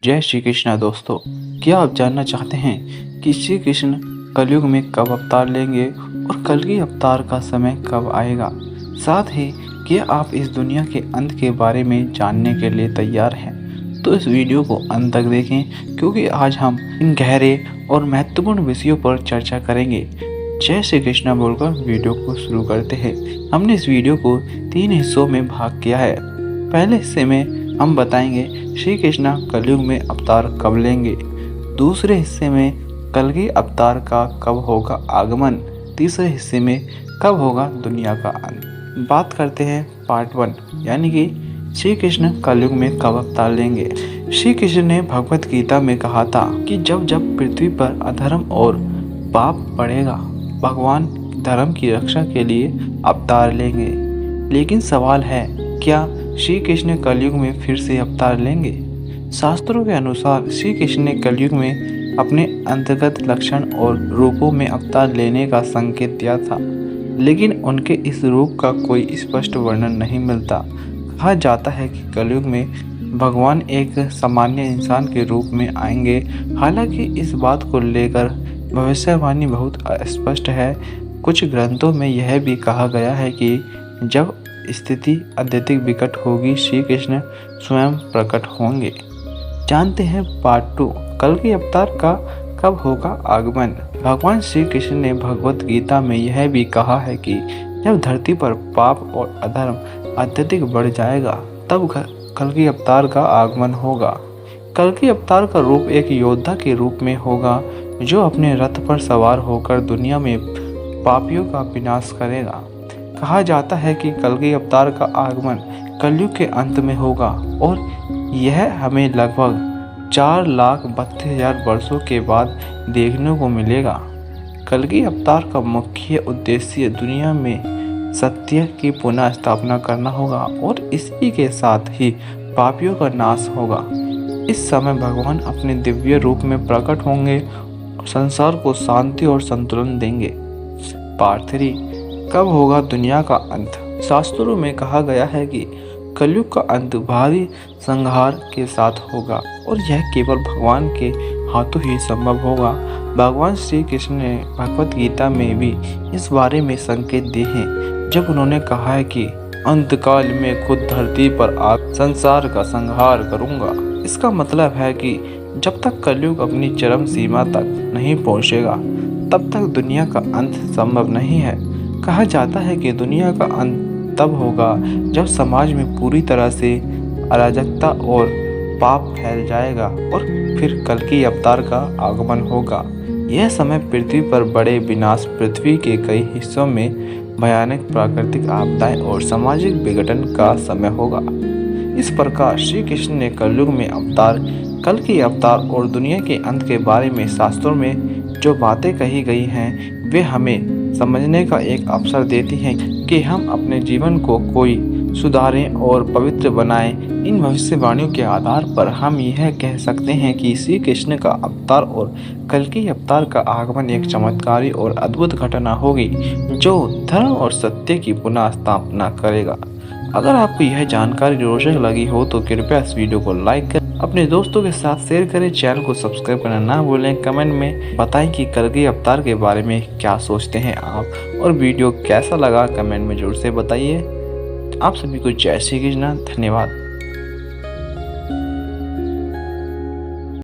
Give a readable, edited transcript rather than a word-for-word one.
जय श्री कृष्णा दोस्तों। क्या आप जानना चाहते हैं कि श्री कृष्ण कलयुग में कब अवतार लेंगे और कल की अवतार का समय कब आएगा? साथ ही क्या आप इस दुनिया के अंत के बारे में जानने के लिए तैयार हैं? तो इस वीडियो को अंत तक देखें, क्योंकि आज हम इन गहरे और महत्वपूर्ण विषयों पर चर्चा करेंगे। जय श्री कृष्णा बोलकर वीडियो को शुरू करते हैं। हमने इस वीडियो को 3 हिस्सों में भाग किया है। पहले हिस्से में हम बताएंगे श्री कृष्णा कलयुग में अवतार कब लेंगे। दूसरे हिस्से में कल की अवतार का कब होगा आगमन। तीसरे हिस्से में कब होगा दुनिया का अंत। बात करते हैं पार्ट 1, यानी कि श्री कृष्ण कलयुग में कब अवतार लेंगे। श्री कृष्ण ने भगवत गीता में कहा था कि जब जब पृथ्वी पर अधर्म और पाप बढ़ेगा, भगवान धर्म की रक्षा के लिए अवतार लेंगे। लेकिन सवाल है, क्या श्री कृष्ण कलयुग में फिर से अवतार लेंगे? शास्त्रों के अनुसार श्री कृष्ण ने कलयुग में अपने अंतर्गत लक्षण और रूपों में अवतार लेने का संकेत दिया था, लेकिन उनके इस रूप का कोई स्पष्ट वर्णन नहीं मिलता। कहा जाता है कि कलयुग में भगवान एक सामान्य इंसान के रूप में आएंगे। हालांकि इस बात को लेकर भविष्यवाणी बहुत अस्पष्ट है। कुछ ग्रंथों में यह भी कहा गया है कि जब स्थिति अत्यधिक विकट होगी, श्री कृष्ण स्वयं प्रकट होंगे। जानते हैं पार्ट 2, कल के अवतार का कब होगा आगमन। भगवान श्री कृष्ण ने भगवत गीता में यह भी कहा है कि जब धरती पर पाप और अधर्म अत्यधिक बढ़ जाएगा, तब कल के अवतार का आगमन होगा। कल के अवतार का रूप एक योद्धा के रूप में होगा, जो अपने रथ पर सवार होकर दुनिया में पापियों का विनाश करेगा। कहा जाता है कि कल के अवतार का आगमन कलयुग के अंत में होगा और यह हमें लगभग 4,32,000 वर्षों के बाद देखने को मिलेगा। कल के अवतार का मुख्य उद्देश्य दुनिया में सत्य की पुनः स्थापना करना होगा और इसी के साथ ही पापियों का नाश होगा। इस समय भगवान अपने दिव्य रूप में प्रकट होंगे और संसार को शांति और संतुलन देंगे। पार्ट 3, कब होगा दुनिया का अंत। शास्त्रों में कहा गया है कि कलयुग का अंत भारी संहार के साथ होगा और यह केवल भगवान के हाथों ही संभव होगा। भगवान श्री कृष्ण ने भगवत गीता में भी इस बारे में संकेत दिए हैं, जब उन्होंने कहा है कि अंतकाल में खुद धरती पर आकर संसार का संहार करूंगा। इसका मतलब है कि जब तक कलयुग अपनी चरम सीमा तक नहीं पहुंचेगा, तब तक दुनिया का अंत संभव नहीं है। कहा जाता है कि दुनिया का अंत तब होगा जब समाज में पूरी तरह से अराजकता और पाप फैल जाएगा और फिर कल की अवतार का आगमन होगा। यह समय पृथ्वी पर बड़े विनाश, पृथ्वी के कई हिस्सों में भयानक प्राकृतिक आपदाएं और सामाजिक विघटन का समय होगा। इस प्रकार श्री कृष्ण ने कलयुग में अवतार, कल की अवतार और दुनिया के अंत के बारे में शास्त्रों में जो बातें कही गई हैं, वे हमें समझने का एक अवसर देती हैं कि हम अपने जीवन को कोई सुधारें और पवित्र बनाएं। इन भविष्यवाणियों के आधार पर हम यह कह सकते हैं कि श्री कृष्ण का अवतार और कल की अवतार का आगमन एक चमत्कारी और अद्भुत घटना होगी, जो धर्म और सत्य की पुनः स्थापना करेगा। अगर आपको यह जानकारी रोचक लगी हो तो कृपया इस वीडियो को लाइक करें, अपने दोस्तों के साथ शेयर करें, चैनल को सब्सक्राइब करना ना भूलें। कमेंट में बताएं कि कल के अवतार के बारे में क्या सोचते हैं आप, और वीडियो कैसा लगा कमेंट में जरूर से बताइए। आप सभी को जय श्री कृष्ण, धन्यवाद।